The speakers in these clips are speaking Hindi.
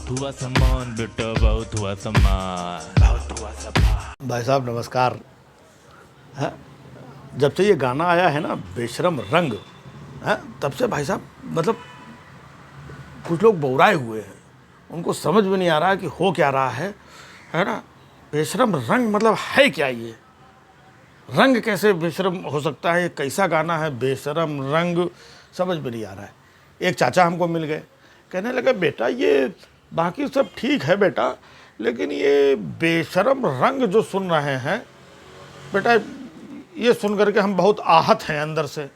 बहुत हुआ सम्मान बेटा, बहुत हुआ सम्मान, बहुत हुआ सम्मान। भाई साहब नमस्कार। है जब से ये गाना आया है ना बेशरम रंग, है तब से भाई साहब मतलब कुछ लोग बौराए हुए हैं, उनको समझ में नहीं आ रहा कि हो क्या रहा है ना। बेशरम रंग मतलब है क्या? ये रंग कैसे बेशरम हो सकता है? ये कैसा गाना है बेशरम रंग, समझ में नहीं आ रहा है। एक चाचा हमको मिल गए, कहने लगे बेटा ये बाकी सब ठीक है बेटा, लेकिन ये बेशरम रंग जो सुन रहे हैं बेटा, ये सुन करके हम बहुत आहत हैं अंदर से।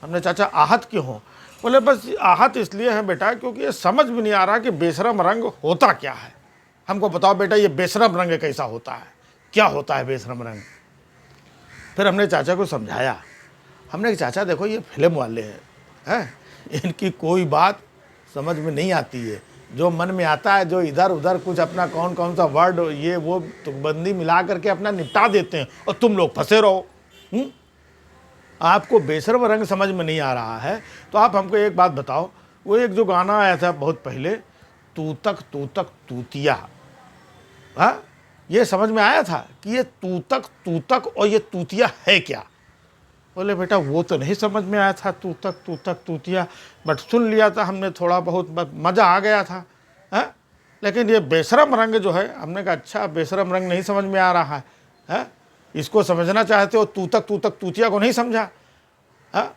हमने चाचा आहत क्यों हो? बोले बस आहत इसलिए है बेटा क्योंकि ये समझ में नहीं आ रहा कि बेशरम रंग होता क्या है। हमको बताओ बेटा ये बेशरम रंग कैसा होता है, क्या होता है बेशरम रंग? फिर हमने चाचा को समझाया। हमने कहा चाचा देखो ये फिल्म वाले हैं, इनकी कोई बात समझ में नहीं आती है, जो मन में आता है जो इधर उधर कुछ अपना कौन कौन सा वर्ड ये वो तुकबंदी मिला करके अपना निपटा देते हैं और तुम लोग फंसे रहो। आपको बेशर्म रंग समझ में नहीं आ रहा है तो आप हमको एक बात बताओ, वो एक जो गाना आया था बहुत पहले, तू तक तूतिया, हाँ ये समझ में आया था कि ये तू तक और ये तूतिया है क्या? बोले बेटा वो तो नहीं समझ में आया था तू तक तूतिया, बट सुन लिया था हमने थोड़ा बहुत, मज़ा आ गया था। है लेकिन ये बेशरम रंग जो है, हमने कहा अच्छा बेशरम रंग नहीं समझ में आ रहा है, इसको समझना चाहते हो, तू तक तूतिया को नहीं समझा। है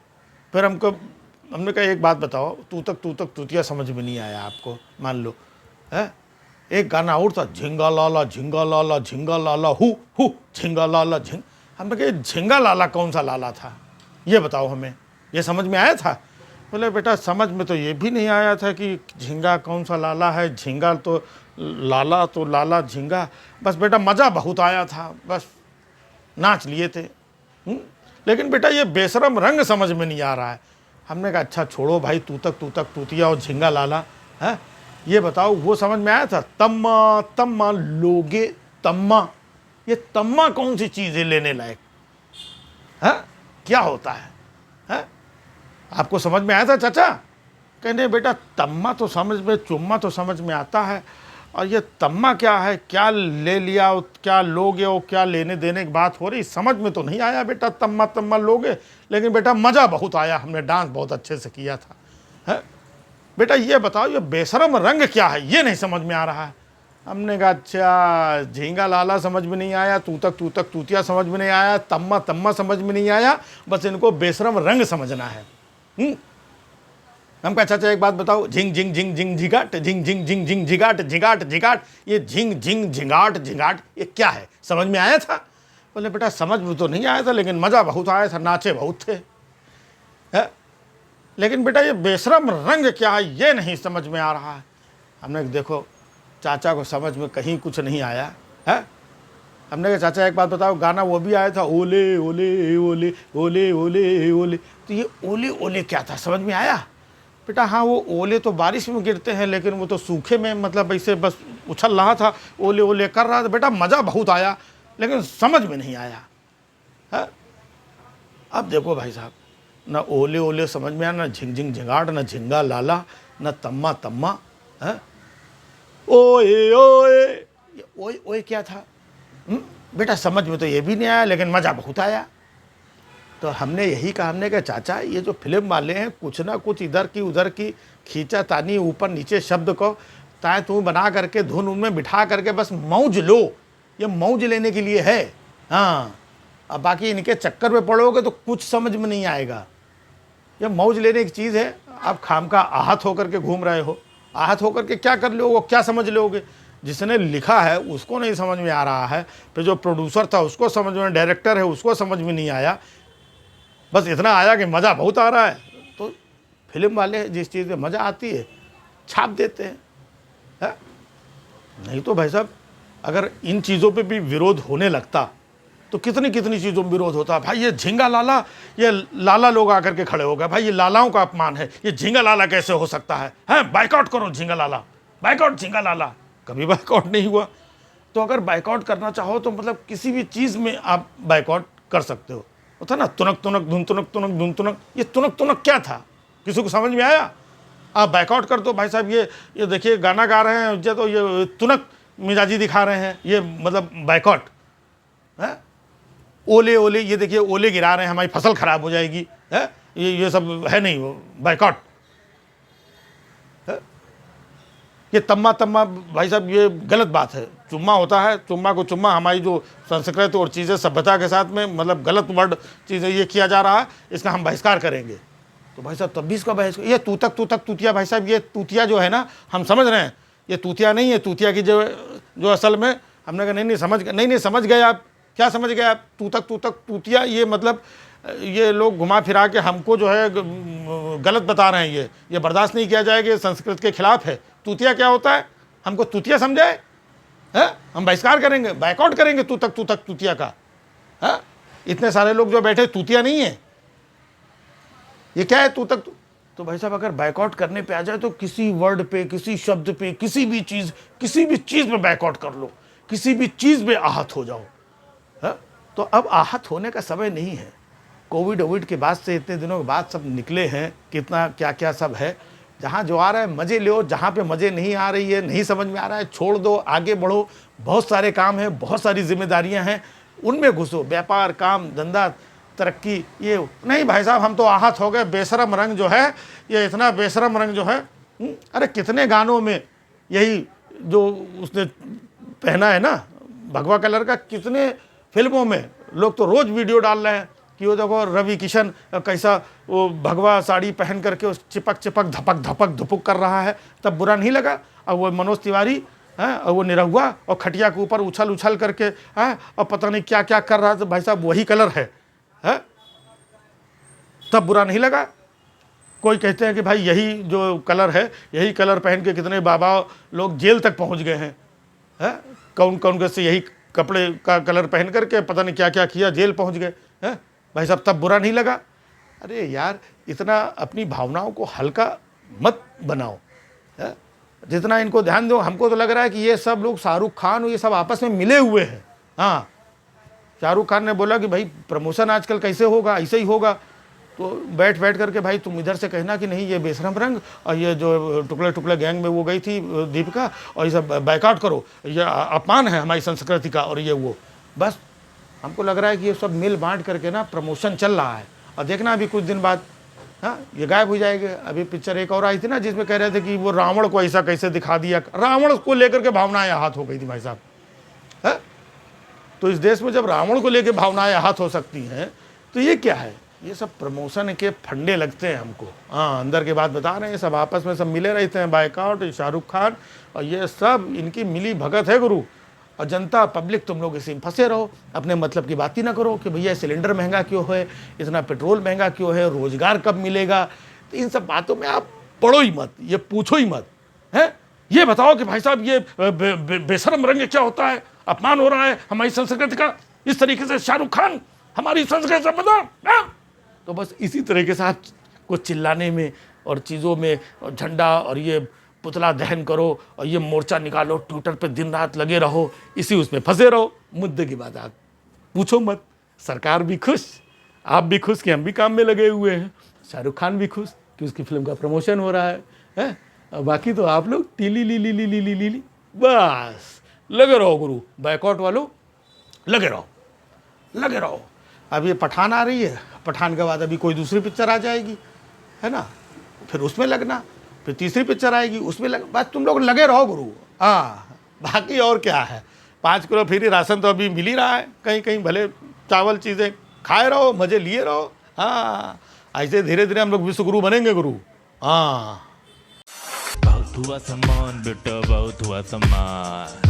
फिर हमने कहा एक बात बताओ, तू तक तूतिया समझ में नहीं आया आपको, मान लो है एक गाना और था, झिंगा लाला हु झिंगा लाला झिंग। हमने कहा झिंगा लाला कौन सा लाला था, ये बताओ हमें, ये समझ में आया था? बोले बेटा समझ में तो ये भी नहीं आया था कि झिंगा कौन सा लाला है, झिंगा तो लाला झिंगा, बस बेटा मज़ा बहुत आया था, बस नाच लिए थे। लेकिन बेटा ये बेशरम रंग समझ में नहीं आ रहा है। हमने कहा अच्छा छोड़ो भाई, तू तक तूतिया और झिंगा लाला है, ये बताओ वो समझ में आया था? तम्मा लोगे तम्मा, ये तम्मा कौन सी चीज़ है लेने लायक? है क्या होता है? आपको समझ में आया था चाचा? कहने बेटा तम्मा तो समझ में, चुम्मा तो समझ में आता है, और ये तम्मा क्या है, क्या ले लिया, क्या लोगे, और क्या लेने देने की बात हो रही, समझ में तो नहीं आया बेटा। तम्मा लोगे, लेकिन बेटा मज़ा बहुत आया, हमने डांस बहुत अच्छे से किया था। है बेटा ये बताओ ये बेशरम रंग क्या है, ये नहीं समझ में आ रहा है। हमने कहा अच्छा झींगा लाला समझ में नहीं आया, तू तक तूतिया समझ में नहीं आया, तम्मा समझ में नहीं आया, बस इनको बेशरम रंग समझना है। हम कहा चाचा एक बात बताओ, झिंग झिंग झिंग झिंग झिगाट, झिंग झिंग झिंग झिंग झिगाट झिगाट झिगाट, ये झिंग झिंग झिगाट झिगाट ये क्या है, समझ में आया था? बोले बेटा समझ में तो नहीं आया था, लेकिन मज़ा बहुत आया था, नाचे बहुत थे। है लेकिन बेटा ये बेशरम रंग क्या है, ये नहीं समझ में आ रहा है। हमने देखो चाचा को समझ में कहीं कुछ नहीं आया है। हमने कहा चाचा एक बात बताओ, गाना वो भी आया था, ओले ओले ओले ओले ओले ओले, तो ये ओले ओले क्या था, समझ में आया? बेटा हाँ वो ओले तो बारिश में गिरते हैं, लेकिन वो तो सूखे में मतलब ऐसे बस उछल रहा था, ओले ओले कर रहा था। बेटा मज़ा बहुत आया, लेकिन समझ में नहीं आया है। अब देखो भाई साहब, न ओले ओले समझ में आया, न झिंग झिंग झिंगाट, न झिंगा लाला, न तम्मा है। ओए ओए, ये ओए ओए क्या था? बेटा समझ में तो ये भी नहीं आया, लेकिन मज़ा बहुत आया। तो हमने यही कहा, हमने कहा चाचा ये जो फिल्म वाले हैं कुछ ना कुछ इधर की उधर की खींचा तानी ऊपर नीचे शब्द को ताए तू बना करके धुन उनमें बिठा करके बस मौज लो, ये मौज लेने के लिए है। हाँ अब बाकी इनके चक्कर में पड़ोगे तो कुछ समझ में नहीं आएगा। ये मौज लेने की चीज़ है, आप खाम का आहत होकर के घूम रहे हो, आहत होकर के क्या कर लोगे, क्या समझ लोगे? जिसने लिखा है उसको नहीं समझ में आ रहा है, फिर जो प्रोड्यूसर था उसको समझ में, डायरेक्टर है उसको समझ में नहीं आया, बस इतना आया कि मज़ा बहुत आ रहा है। तो फिल्म वाले जिस चीज़ में मज़ा आती है छाप देते हैं। नहीं तो भाई साहब अगर इन चीज़ों पे भी विरोध होने लगता तो कितनी कितनी चीज़ों में विरोध होता। भाई ये झिंगा लाला, ये लाला लोग आकर के खड़े हो गए, भाई ये लालाओं का अपमान है, ये झिंगा लाला कैसे हो सकता है? बाइकआउट करो झिंगा लाला, बाइकआउट झिंगा लाला। कभी बाइकआउट नहीं हुआ। तो अगर बाइकआउट करना चाहो तो मतलब किसी भी चीज़ में आप बाइकआउट कर सकते हो। वो था ना तुनक तुनक धुन तुनक तुनक धुन तुनक, ये तुनक तुनक क्या था, किसी को समझ में आया? आप बैकआउट कर दो भाई साहब। ये देखिए गाना गा रहे हैं जो, तो ये तुनक मिजाजी दिखा रहे हैं, ये मतलब बैकआउट है। ओले ओले, ये देखिए ओले गिरा रहे हैं, हमारी फसल खराब हो जाएगी है, ये सब है नहीं, वो बैकआउट है। ये तम्मा तम्मा भाई साहब ये गलत बात है। चुम्मा होता है, चुम्मा को चुम्मा, हमारी जो संस्कृति और चीज़ें सभ्यता के साथ में मतलब गलत वर्ड चीज़ें ये किया जा रहा है, इसका हम बहिष्कार करेंगे। तो भाई साहब तब भी इसका बहस, ये तू तक तूतिया, भाई साहब ये तूतिया जो है ना, हम समझ रहे हैं ये तूतिया नहीं है। तूतिया की जो असल में हमने कहा नहीं समझ गए आप, क्या समझ गए आप? तू तक तूतिया, ये मतलब ये लोग घुमा फिरा के हमको जो है गलत बता रहे हैं। ये बर्दाश्त नहीं किया जाएगा, ये संस्कृत के खिलाफ है। तूतिया क्या होता है, हमको तूतिया समझाए है, हम बहिष्कार करेंगे, बैकआउट करेंगे तू तक तूतिया का है। इतने सारे लोग जो बैठे, तूतिया नहीं है, ये क्या है तू तक। तो भाई साहब अगर बैकआउट करने पे आ जाए तो किसी वर्ड पे, किसी शब्द पे, किसी भी चीज़ पे बैकआउट कर लो, किसी भी चीज़ पे आहत हो जाओ है। तो अब आहत होने का समय नहीं है। कोविड के बाद से इतने दिनों के बाद सब निकले हैं, कितना क्या क्या सब है। जहाँ जो आ रहा है मज़े लो, जहाँ पे मज़े नहीं आ रही है, नहीं समझ में आ रहा है, छोड़ दो, आगे बढ़ो। बहुत सारे काम हैं, बहुत सारी जिम्मेदारियाँ हैं, उनमें घुसो। व्यापार, काम धंधा, तरक्की, ये नहीं भाई साहब हम तो आहत हो गए। बेशरम रंग जो है, ये इतना बेशरम रंग जो है, अरे कितने गानों में यही जो उसने पहना है ना भगवा कलर का, कितने फिल्मों में लोग तो रोज़ वीडियो डाल रहे हैं कि वो देखो रवि किशन कैसा वो भगवा साड़ी पहन करके उस चिपक धपक धुपक कर रहा है, तब बुरा नहीं लगा। और वो मनोज तिवारी है, और वो निरहुआ और खटिया के ऊपर उछल करके है, और पता नहीं क्या क्या कर रहा है। तो भाई साहब वही कलर है, तब बुरा नहीं लगा। कोई कहते हैं कि भाई यही जो कलर है, यही कलर पहन के कितने बाबा लोग जेल तक पहुंच गए हैं है? कौन कैसे यही कपड़े का कलर पहन करके पता नहीं क्या क्या किया, जेल पहुंच गए हैं भाई साहब, तब बुरा नहीं लगा। अरे यार इतना अपनी भावनाओं को हल्का मत बनाओ है? जितना इनको ध्यान दो। हमको तो लग रहा है कि ये सब लोग शाहरुख खान ये सब आपस में मिले हुए हैं। हाँ, शाहरुख खान ने बोला कि भाई प्रमोशन आजकल कैसे होगा, ऐसे ही होगा। तो बैठ करके भाई तुम इधर से कहना कि नहीं ये बेशरम रंग और ये जो टुकड़े गैंग में वो गई थी दीपिका, और ये सब बैकआउट करो, ये अपमान है हमारी संस्कृति का, और ये वो बस। हमको लग रहा है कि ये सब मिल बांट करके ना प्रमोशन चल रहा है। और देखना अभी कुछ दिन बाद हाँ ये गायब हो जाएगा। अभी पिक्चर एक और आई थी ना जिसमें कह रहे थे कि वो रावण को ऐसा कैसे दिखा दिया, रावण को लेकर के भावनाएं आहत हो गई थी भाई साहब है। तो इस देश में जब रावण को लेकर भावनाएं आहत हो सकती हैं तो ये क्या है? ये सब प्रमोशन के फंडे लगते हैं हमको। हाँ, अंदर के बात बता रहे हैं, सब आपस में सब मिले रहते हैं, बाइकआउट, शाहरुख खान और ये सब इनकी मिली भगत है गुरु। और जनता पब्लिक तुम लोग इसी में फंसे रहो, अपने मतलब की बात ही ना करो कि भैया सिलेंडर महंगा क्यों है, इतना पेट्रोल महंगा क्यों है, रोजगार कब मिलेगा। तो इन सब बातों में आप पढ़ो ही मत, ये पूछो ही मत है। ये बताओ कि भाई साहब ये बेशरम रंग क्या होता है, अपमान हो रहा है हमारी संस्कृति का, इस तरीके से शाहरुख खान हमारी संस्कृति से बता। तो बस इसी तरीके से आप कुछ चिल्लाने में और चीज़ों में और झंडा और ये पुतला दहन करो और ये मोर्चा निकालो, ट्विटर पे दिन रात लगे रहो, इसी उसमें फंसे रहो। मुद्दे की बात आप पूछो मत। सरकार भी खुश, आप भी खुश कि हम भी काम में लगे हुए हैं, शाहरुख खान भी खुश कि उसकी फिल्म का प्रमोशन हो रहा है? बाकी तो आप लोग टीली ली बस लगे रहो गुरु। बैकआउट वालों लगे रहो। अब ये पठान आ रही है, पठान के बाद अभी कोई दूसरी पिक्चर आ जाएगी है ना, फिर उसमें लगना, फिर तीसरी पिक्चर आएगी उसमें बस तुम लोग लगे रहो गुरु। हाँ, बाकी और क्या है। 5 किलो फ्री राशन तो अभी मिल ही रहा है, कहीं भले चावल चीज़ें खाए रहो, मज़े लिए रहो। हाँ, ऐसे धीरे धीरे हम लोग विश्व गुरु बनेंगे गुरु। हाँ, बहुत हुआ सम्मान बेटा, बहुत हुआ सम्मान।